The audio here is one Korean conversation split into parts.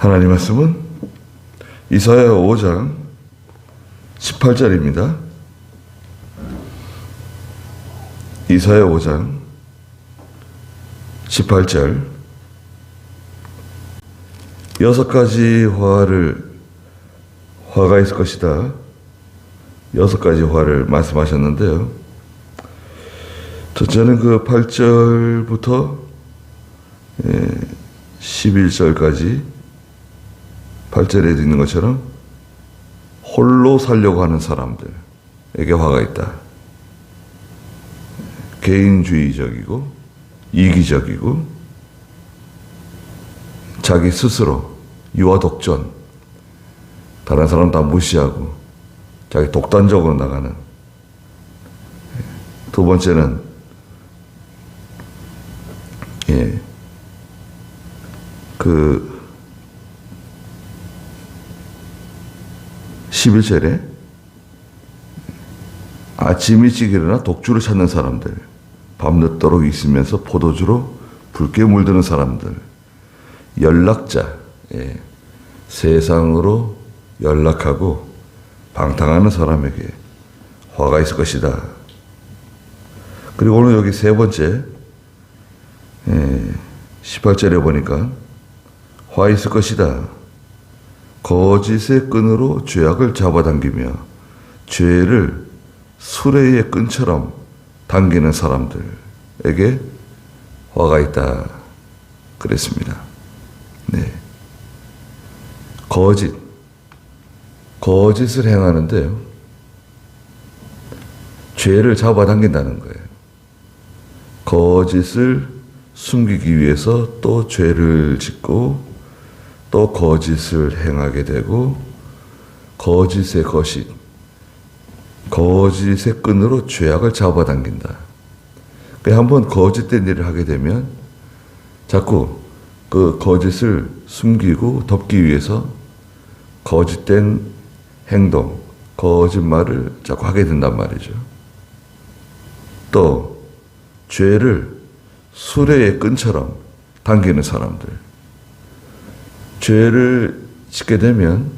하나님 말씀은 이사야 5장 18절입니다. 이사야 5장 18절. 6가지 화가 있을 것이다. 6가지 화를 말씀하셨는데요. 첫째는 그 8절부터 11절까지 8절에 있는 것처럼 홀로 살려고 하는 사람들에게 화가 있다. 개인주의적이고 이기적이고 자기 스스로 유아독전, 다른 사람 다 무시하고 자기 독단적으로 나가는. 두 번째는 그 11절에 아침 일찍 일어나 독주를 찾는 사람들, 밤늦도록 있으면서 포도주로 붉게 물드는 사람들, 연락자, 세상으로 연락하고 방탕하는 사람에게 화가 있을 것이다. 그리고 오늘 여기 세 번째 18절에 보니까 화 있을 것이다. 거짓의 끈으로 죄악을 잡아당기며 죄를 수레의 끈처럼 당기는 사람들에게 화가 있다. 그랬습니다. 네. 거짓을 행하는데요. 죄를 잡아당긴다는 거예요. 거짓을 숨기기 위해서 또 죄를 짓고 또 거짓을 행하게 되고 거짓의 끈으로 죄악을 잡아당긴다. 한번 거짓된 일을 하게 되면 자꾸 그 거짓을 숨기고 덮기 위해서 거짓된 행동, 거짓말을 자꾸 하게 된단 말이죠. 또 죄를 수레의 끈처럼 당기는 사람들. 죄를 짓게 되면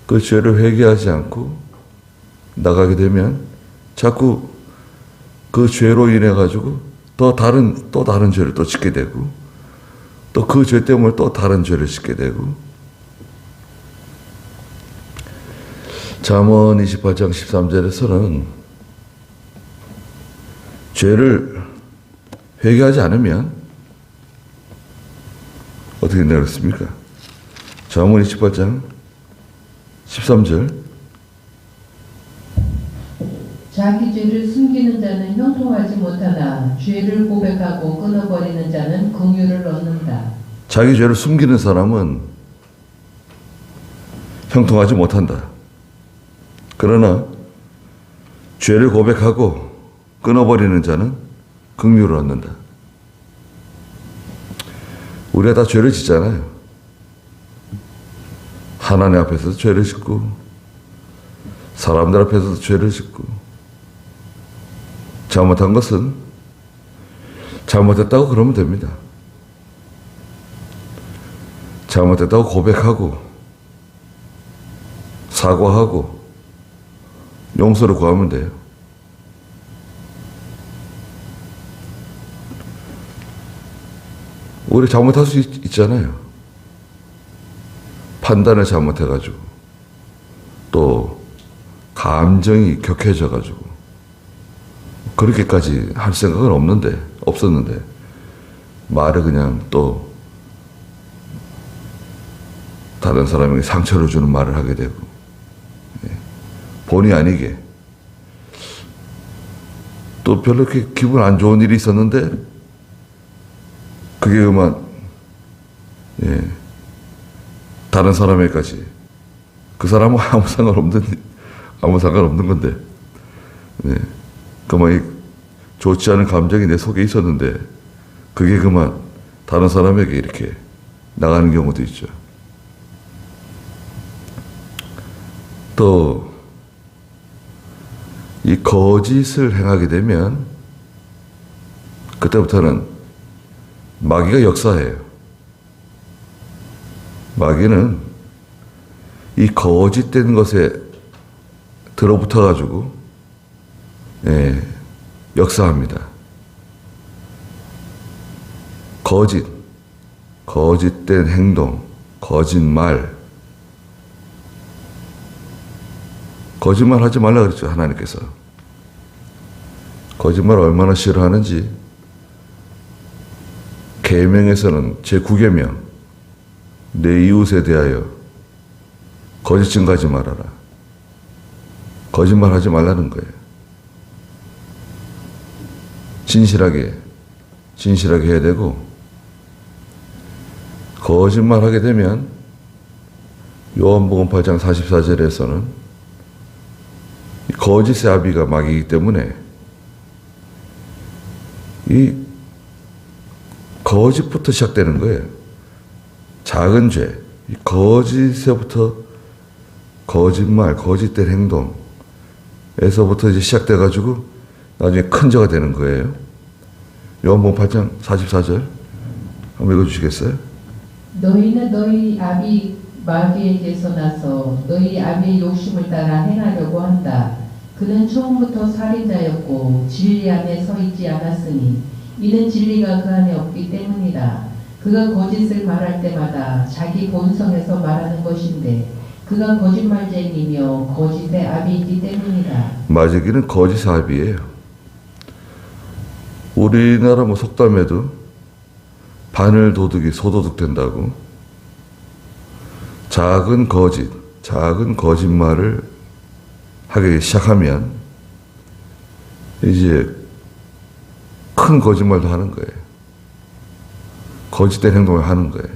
그 죄를 회개하지 않고 나가게 되면 자꾸 그 죄로 인해 가지고 또 다른 죄를 또 짓게 되고 또 그 죄 때문에 또 다른 죄를 짓게 되고. 잠언 28장 13절에서는 죄를 회개하지 않으면 어떻게 된다고 그랬습니까? 잠언 28장 13절. 자기 죄를 숨기는 자는 형통하지 못하나 죄를 고백하고 끊어버리는 자는 긍휼을 얻는다. 자기 죄를 숨기는 사람은 형통하지 못한다. 그러나 죄를 고백하고 끊어버리는 자는 긍휼을 얻는다. 우리가 다 죄를 짓잖아요. 하나님 앞에서도 죄를 짓고 사람들 앞에서도 죄를 짓고. 잘못한 것은 잘못했다고 그러면 됩니다. 잘못했다고 고백하고 사과하고 용서를 구하면 돼요. 우리 잘못할 수 있잖아요. 판단을 잘못해가지고 또 감정이 격해져가지고 그렇게까지 할 생각은 없었는데 말을 그냥 또 다른 사람에게 상처를 주는 말을 하게 되고 본의 아니게 또 별로 이렇게 기분 안 좋은 일이 있었는데 그게 그만 다른 사람에게까지 그 사람은 아무 상관없는 건데 그만 좋지 않은 감정이 내 속에 있었는데 그게 그만 다른 사람에게 이렇게 나가는 경우도 있죠. 또 이 거짓을 행하게 되면 그때부터는 마귀가 역사해요. 마귀는 이 거짓된 것에 들어붙어가지고 역사합니다. 거짓된 행동, 거짓말 하지 말라 그랬죠, 하나님께서. 거짓말 얼마나 싫어하는지 계명에서는 제9계명 내 이웃에 대하여 거짓 증거하지 말아라. 거짓말 하지 말라는 거예요. 진실하게 해야 되고, 거짓말 하게 되면 요한복음 8장 44절에서는 거짓의 아비가 마귀이기 때문에 이 거짓부터 시작되는 거예요. 작은 죄, 이 거짓에서부터 거짓말, 거짓된 행동에서부터 이제 시작돼가지고 나중에 큰 죄가 되는 거예요. 요한복음 8장 44절 한번 읽어주시겠어요? 너희는 너희 아비 마귀에게서 나서 너희 아비의 욕심을 따라 행하려고 한다. 그는 처음부터 살인자였고 진리 안에 서 있지 않았으니 이는 진리가 그 안에 없기 때문이다. 그가 거짓을 말할 때마다 자기 본성에서 말하는 것인데 그가 거짓말쟁이며 거짓의 아비이기 때문이다. 마귀는 거짓의 아비예요. 우리나라 속담에도 바늘 도둑이 소도둑 된다고, 작은 거짓말을 하기 시작하면 이제 큰 거짓말도 하는 거예요. 거짓된 행동을 하는 거예요.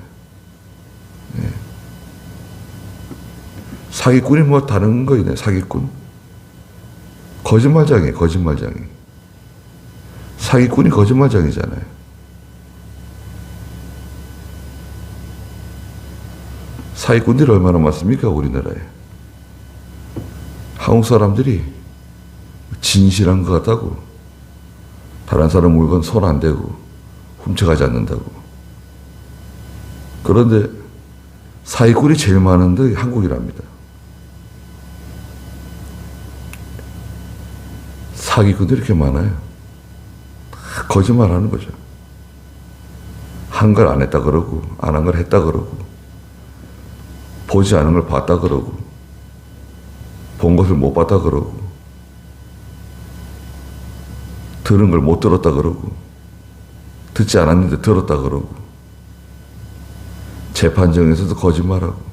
사기꾼이 뭐 다른 거이네, 사기꾼. 거짓말장이. 사기꾼이 거짓말장이잖아요. 사기꾼들이 얼마나 많습니까, 우리나라에. 한국 사람들이 진실한 것 같다고. 다른 사람 물건 손 안 대고 훔쳐가지 않는다고. 그런데 사기꾼이 제일 많은데 한국이랍니다. 사기꾼들이 이렇게 많아요. 다 거짓말 하는 거죠. 한 걸 안 했다 그러고, 안 한 걸 했다 그러고, 보지 않은 걸 봤다 그러고, 본 것을 못 봤다 그러고, 들은 걸 못 들었다 그러고, 듣지 않았는데 들었다 그러고, 재판정에서도 거짓말하고.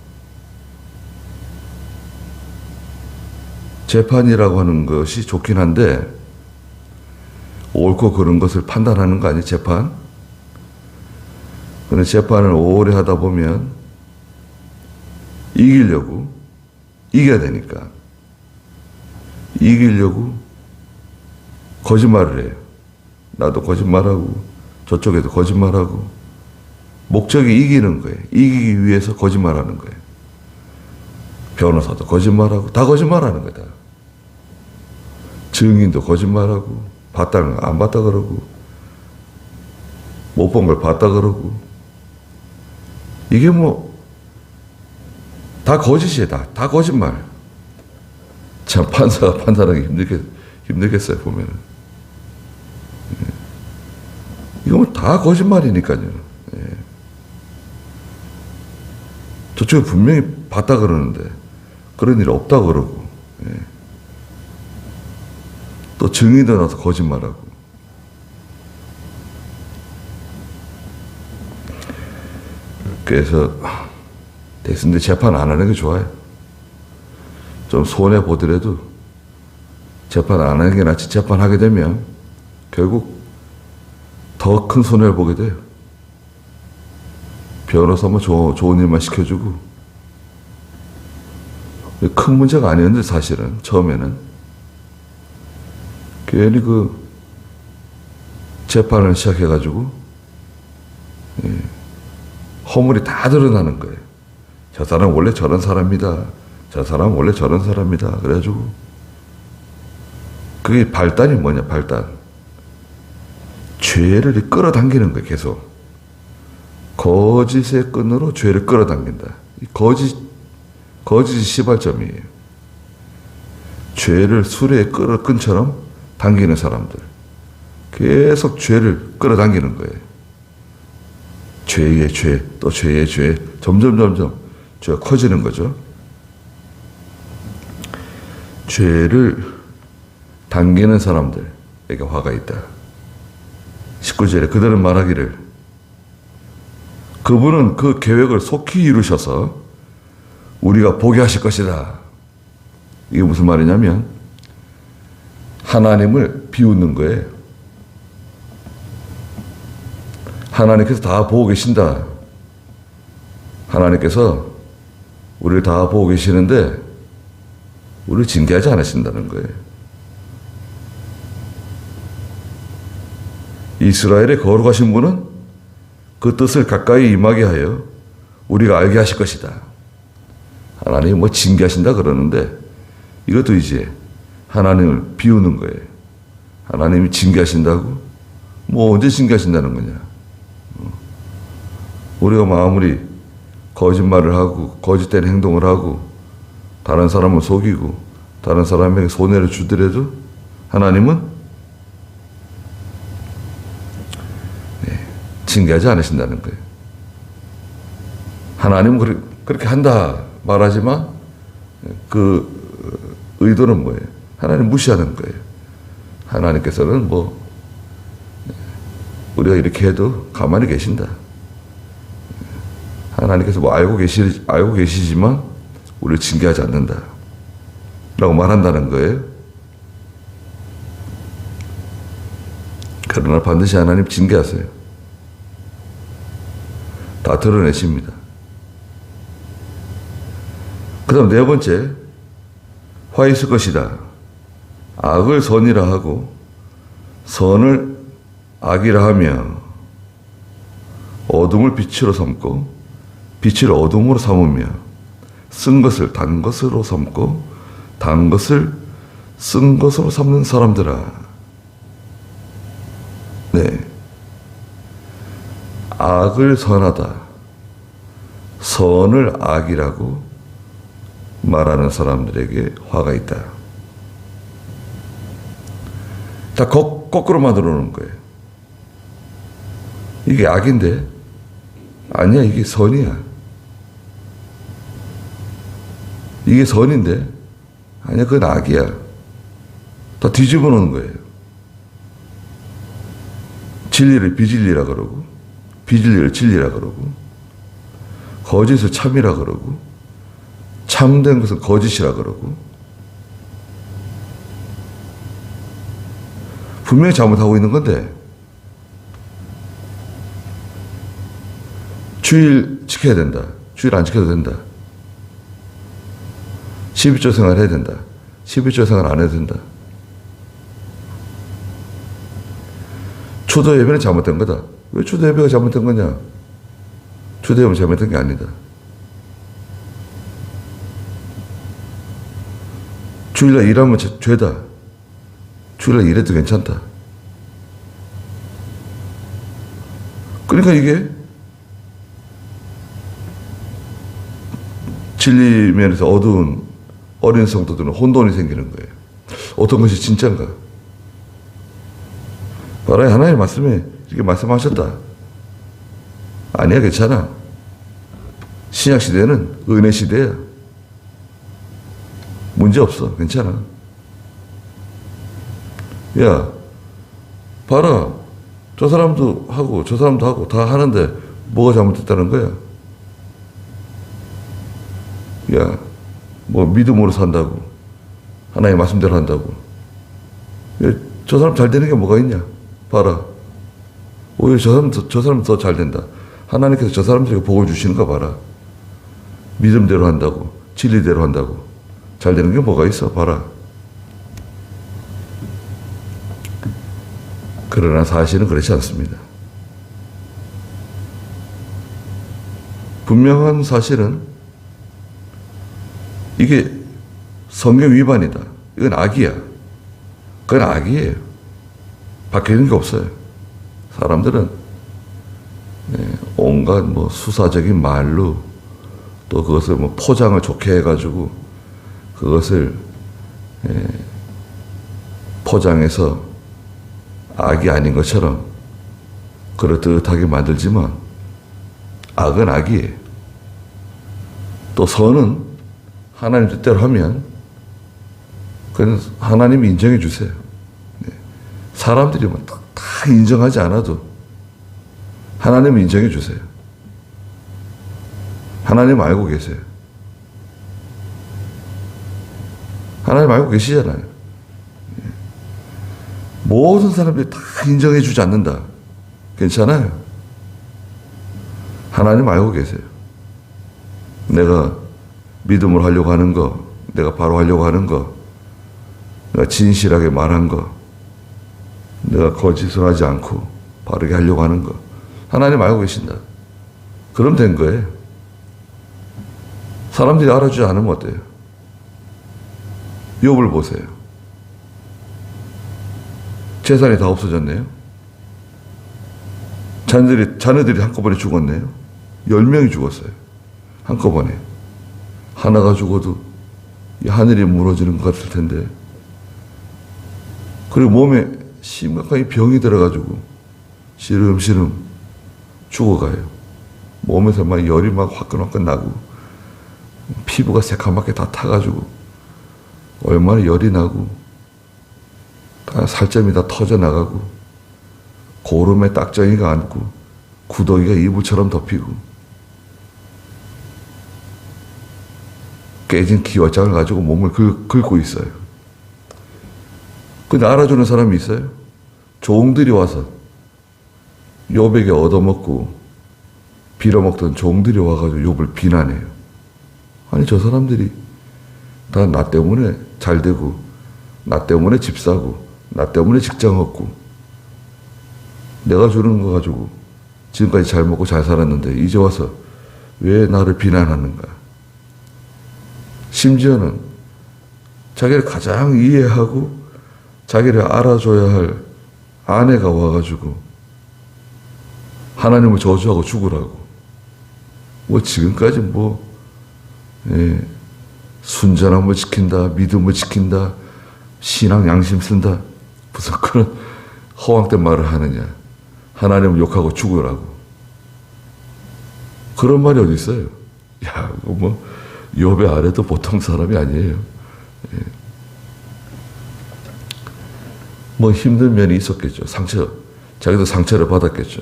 재판이라고 하는 것이 좋긴 한데 옳고 그른 것을 판단하는 거 아니에요, 재판? 그런데 재판을 오래 하다 보면 이겨야 되니까 이기려고 거짓말을 해요. 나도 거짓말하고 저쪽에도 거짓말하고. 목적이 이기는 거예요. 이기기 위해서 거짓말하는 거예요. 변호사도 거짓말하고 다 거짓말하는 거다. 증인도 거짓말하고 봤다는 거 안 봤다 그러고 못 본 걸 봤다 그러고. 이게 뭐 다 거짓이에요. 다 거짓말. 참 판사가 판단하기 힘들겠어요, 보면은. 이거 뭐 다 거짓말이니까요. 저쪽에 분명히 봤다 그러는데 그런 일 없다 그러고, 또 증인도 나서 거짓말하고. 그래서 대선들 재판 안 하는 게 좋아요. 좀 손해 보더라도 재판 안 하는 게 낫지. 재판하게 되면 결국 더 큰 손해를 보게 돼요. 변호사만 좋은 일만 시켜주고. 큰 문제가 아니었는데 사실은 처음에는 괜히 그 재판을 시작해가지고 허물이 다 드러나는 거예요. 저 사람 원래 저런 사람이다. 저 사람 원래 저런 사람이다. 그래가지고 그게 발단이 뭐냐, 발단. 죄를 끌어당기는 거예요, 계속. 거짓의 끈으로 죄를 끌어당긴다. 이 거짓이 시발점이에요. 죄를 수레의 끈처럼 당기는 사람들. 계속 죄를 끌어당기는 거예요. 죄의 죄, 또 죄의 죄. 점점 죄가 커지는 거죠. 죄를 당기는 사람들에게 화가 있다. 19절에 그들은 말하기를, 그분은 그 계획을 속히 이루셔서 우리가 보게 하실 것이다. 이게 무슨 말이냐면 하나님을 비웃는 거예요. 하나님께서 다 보고 계신다. 하나님께서 우리를 다 보고 계시는데 우리를 징계하지 않으신다는 거예요. 이스라엘의 거룩하신 분은 그 뜻을 가까이 임하게 하여 우리가 알게 하실 것이다. 하나님이 뭐 징계하신다 그러는데 이것도 이제 하나님을 비우는 거예요. 하나님이 징계하신다고? 뭐 언제 징계하신다는 거냐? 우리가 아무리 거짓말을 하고 거짓된 행동을 하고 다른 사람을 속이고 다른 사람에게 손해를 주더라도 하나님은 징계하지 않으신다는 거예요. 하나님은 그렇게 한다 말하지만 그 의도는 뭐예요? 하나님 무시하는 거예요. 하나님께서는 뭐 우리가 이렇게 해도 가만히 계신다. 하나님께서 뭐 알고 계시지만 우리를 징계하지 않는다. 라고 말한다는 거예요. 그러나 반드시 하나님 징계하세요. 다 드러내십니다. 그 다음 네 번째, 화 있을 것이다. 악을 선이라 하고 선을 악이라 하며 어둠을 빛으로 삼고 빛을 어둠으로 삼으며 쓴 것을 단 것으로 삼고 단 것을 쓴 것으로 삼는 사람들아. 네. 악을 선하다. 선을 악이라고 말하는 사람들에게 화가 있다. 다 거꾸로 만들어 놓은 거예요. 이게 악인데 아니야, 이게 선이야. 이게 선인데 아니야, 그건 악이야. 다 뒤집어 놓은 거예요. 진리를 비진리라 그러고 비진리를 진리라 그러고 거짓을 참이라 그러고 참된 것은 거짓이라 그러고 분명히 잘못하고 있는 건데 주일 지켜야 된다. 주일 안 지켜도 된다. 11조 생활 해야 된다. 11조 생활 안 해도 된다. 초도 예배는 잘못된 거다. 왜 초도 예배가 잘못된 거냐? 초도 예배는 잘못된 게 아니다. 주일날 일하면 죄다. 주일날 일해도 괜찮다. 그러니까 이게 진리 면에서 어두운 어린 성도들은 혼돈이 생기는 거예요. 어떤 것이 진짜인가? 바로 하나님 말씀에 이렇게 말씀하셨다. 아니야, 괜찮아. 신약 시대는 은혜 시대야. 문제 없어. 괜찮아. 야, 봐라. 저 사람도 하고 저 사람도 하고 다 하는데 뭐가 잘못됐다는 거야? 야, 뭐 믿음으로 산다고 하나님 말씀대로 한다고. 야, 저 사람 잘 되는 게 뭐가 있냐? 봐라. 오히려 저 사람 더 잘 된다. 하나님께서 저 사람들에게 복을 주시는 거 봐라. 믿음대로 한다고, 진리대로 한다고 잘 되는 게 뭐가 있어? 봐라. 그러나 사실은 그렇지 않습니다. 분명한 사실은 이게 성경 위반이다. 이건 악이야. 그건 악이에요. 바뀌는 게 없어요. 사람들은 온갖 뭐 수사적인 말로 또 그것을 뭐 포장을 좋게 해가지고 그것을 포장해서 악이 아닌 것처럼 그럴듯하게 만들지만 악은 악이에요. 또 선은 하나님 뜻대로 하면 그건 하나님이 인정해 주세요. 사람들이 뭐 다 인정하지 않아도 하나님은 인정해 주세요. 하나님 알고 계세요. 하나님 알고 계시잖아요. 모든 사람들이 다 인정해 주지 않는다. 괜찮아요. 하나님 알고 계세요. 내가 믿음을 하려고 하는 거, 내가 바로 하려고 하는 거, 내가 진실하게 말한 거, 내가 거짓을 하지 않고 바르게 하려고 하는 거, 하나님 알고 계신다. 그럼 된 거예요. 사람들이 알아주지 않으면 어때요? 욥을 보세요. 재산이 다 없어졌네요. 자녀들이 한꺼번에 죽었네요. 10명이 죽었어요. 한꺼번에. 하나가 죽어도 이 하늘이 무너지는 것 같을 텐데. 그리고 몸에 심각하게 병이 들어가지고 시름시름 죽어가요. 몸에서 막 열이 막 화끈화끈 나고 피부가 새카맣게 다 타가지고 얼마나 열이 나고 다 살점이 다 터져나가고 고름에 딱정이가 앉고 구더기가 이불처럼 덮이고 깨진 기와장을 가지고 몸을 긁고 있어요. 근데 알아주는 사람이 있어요? 종들이 와서 욥에게 얻어먹고 빌어먹던 종들이 와가지고 욥을 비난해요. 아니 저 사람들이 다 나 때문에 잘 되고 나 때문에 집 사고 나 때문에 직장 얻고 내가 주는 거 가지고 지금까지 잘 먹고 잘 살았는데 이제 와서 왜 나를 비난하는가. 심지어는 자기를 가장 이해하고 자기를 알아줘야 할 아내가 와가지고 하나님을 저주하고 죽으라고. 뭐 지금까지 순전함을 지킨다, 믿음을 지킨다, 신앙 양심 쓴다. 무슨 그런 허황된 말을 하느냐. 하나님을 욕하고 죽으라고. 그런 말이 어디 있어요? 야, 욥의 아내도 보통 사람이 아니에요. 힘든 면이 있었겠죠. 자기도 상처를 받았겠죠.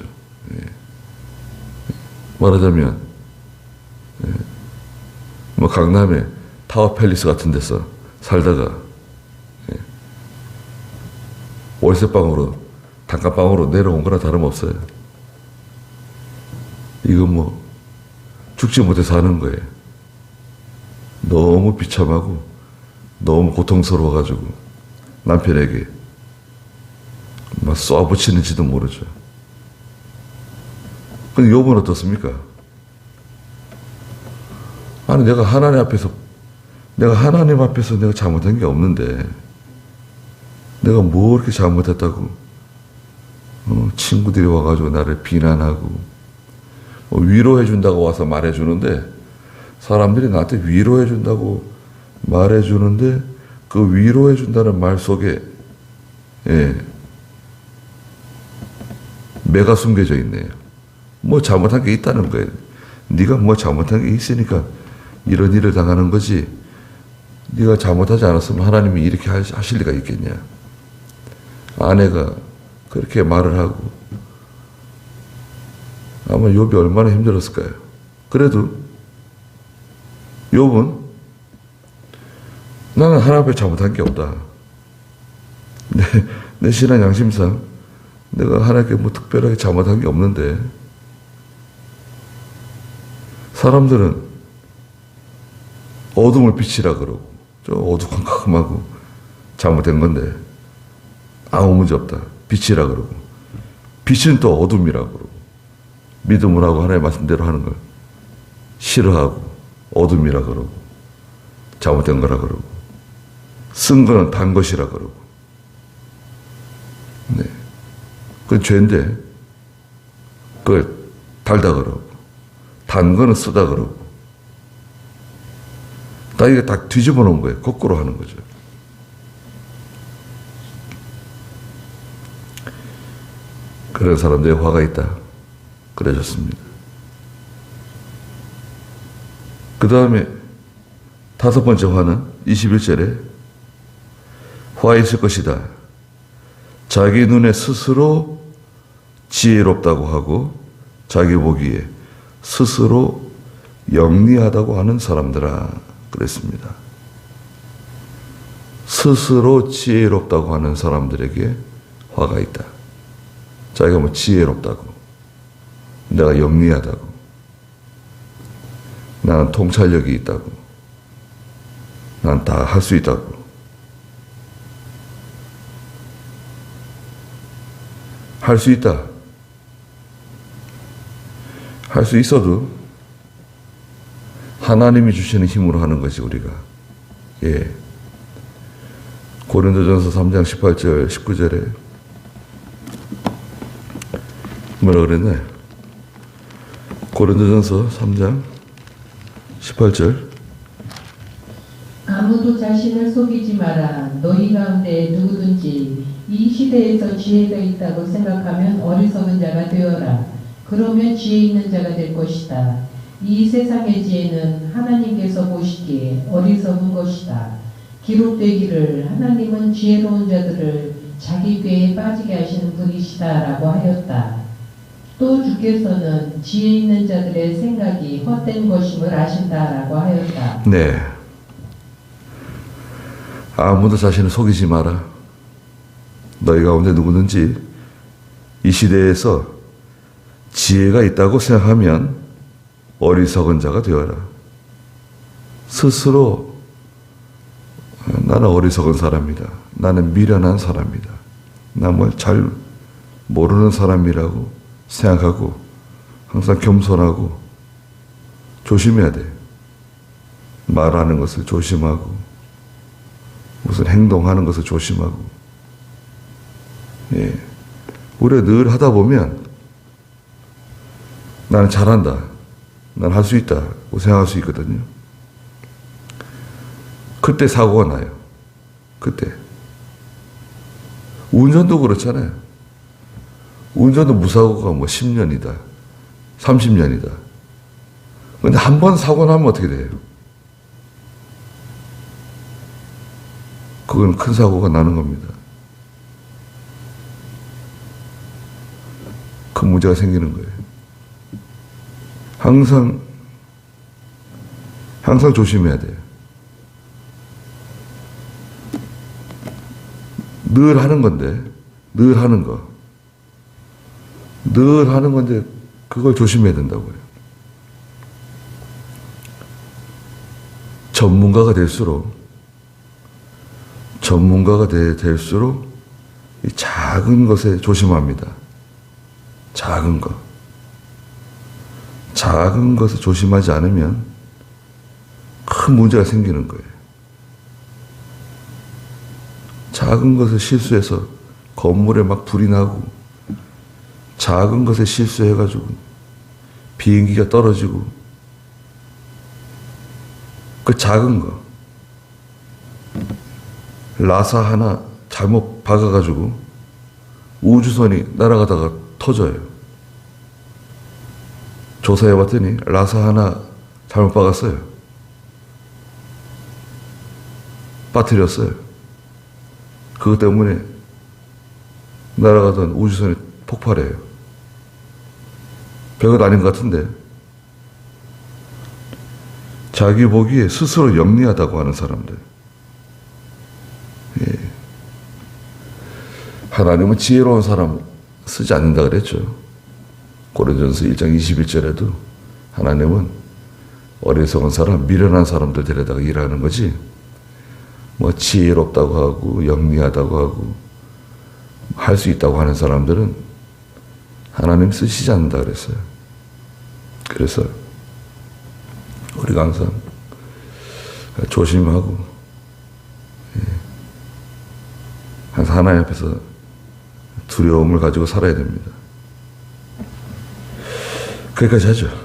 말하자면, 강남에 타워 팰리스 같은 데서 살다가, 월세방으로, 단칸방으로 내려온 거나 다름없어요. 이거 죽지 못해 사는 거예요. 너무 비참하고, 너무 고통스러워가지고, 남편에게 막 쏘아붙이는지도 모르죠. 근데 욥은 어떻습니까? 아니 내가 하나님 앞에서 내가 잘못한 게 없는데 내가 뭐 이렇게 잘못했다고 친구들이 와가지고 나를 비난하고 위로해준다고 와서 말해주는데 사람들이 나한테 위로해준다고 말해주는데 그 위로해준다는 말 속에 매가 숨겨져 있네요. 잘못한 게 있다는 거예요. 네가 잘못한 게 있으니까 이런 일을 당하는 거지. 네가 잘못하지 않았으면 하나님이 이렇게 하실 리가 있겠냐. 아내가 그렇게 말을 하고 아마 욥이 얼마나 힘들었을까요? 그래도 욥은 나는 하나님 앞에 잘못한 게 없다. 내 신앙 양심상 내가 하나님께 특별하게 잘못한 게 없는데 사람들은 어둠을 빛이라 그러고 좀 어두컴컴하고 잘못된 건데 아무 문제 없다. 빛이라 그러고 빛은 또 어둠이라 그러고 믿음을 하고 하나님의 말씀대로 하는 걸 싫어하고 어둠이라 그러고 잘못된 거라 그러고 쓴 거는 단 것이라 그러고 그건 죄인데 그걸 달다 그러고, 단 거는 쓰다 그러고, 다 이게 다 뒤집어 놓은 거예요. 거꾸로 하는 거죠. 그런 사람들의 화가 있다. 그래졌습니다. 그 다음에 5번째 화는 21절에 화 있을 것이다. 자기 눈에 스스로 지혜롭다고 하고 자기 보기에 스스로 영리하다고 하는 사람들아 그랬습니다. 스스로 지혜롭다고 하는 사람들에게 화가 있다. 자기가 뭐 지혜롭다고, 내가 영리하다고, 나는 통찰력이 있다고, 난 다 할 수 있다고. 할 수 있다. 할 수 있어도 하나님이 주시는 힘으로 하는 것이 우리가. 예. 고린도전서 3장 18절 19절에 뭐라 그랬나요? 고린도전서 3장 18절 아무도 자신을 속이지 마라. 너희 가운데 누구든지 이 시대에서 지혜가 있다고 생각하면 어리석은 자가 되어라. 그러면 지혜 있는 자가 될 것이다. 이 세상의 지혜는 하나님께서 보시기에 어리석은 것이다. 기록되기를 하나님은 지혜로운 자들을 자기 꾀에 빠지게 하시는 분이시다라고 하였다. 또 주께서는 지혜 있는 자들의 생각이 헛된 것임을 아신다라고 하였다. 네. 아무도 자신을 속이지 마라. 너희 가운데 누구든지 이 시대에서 지혜가 있다고 생각하면 어리석은 자가 되어라. 스스로 나는 어리석은 사람이다. 나는 미련한 사람이다. 나 뭐 잘 모르는 사람이라고 생각하고 항상 겸손하고 조심해야 돼. 말하는 것을 조심하고 무슨 행동하는 것을 조심하고. 예. 우리가 늘 하다 보면 나는 잘한다. 난 할 수 있다고 생각할 수 있거든요. 그때 사고가 나요. 그때. 운전도 그렇잖아요. 운전도 무사고가 뭐 10년이다. 30년이다. 근데 한 번 사고 나면 어떻게 돼요? 그건 큰 사고가 나는 겁니다. 큰 문제가 생기는 거예요. 항상 조심해야 돼요. 늘 하는 건데, 늘 하는 건데, 그걸 조심해야 된다고요. 전문가가 될수록 이 작은 것에 조심합니다. 작은 것에 조심하지 않으면 큰 문제가 생기는 거예요. 작은 것에 실수해서 건물에 막 불이 나고, 작은 것에 실수해가지고 비행기가 떨어지고, 그 작은 거, 라사 하나 잘못 박아가지고 우주선이 날아가다가 터져요. 조사해봤더니 라사 하나 잘못 박았어요. 빠뜨렸어요. 그것 때문에 날아가던 우주선이 폭발해요. 별것 아닌 것 같은데, 자기 보기에 스스로 영리하다고 하는 사람들. 예. 하나님은 지혜로운 사람 쓰지 않는다 그랬죠. 고린도전서 1장 21절에도 하나님은 어리석은 사람, 미련한 사람들 데려다가 일하는 거지, 뭐 지혜롭다고 하고 영리하다고 하고 할 수 있다고 하는 사람들은 하나님 쓰시지 않는다 그랬어요. 그래서 우리가 항상 조심하고, 항상 하나님 앞에서 두려움을 가지고 살아야 됩니다. 거기까지 하죠.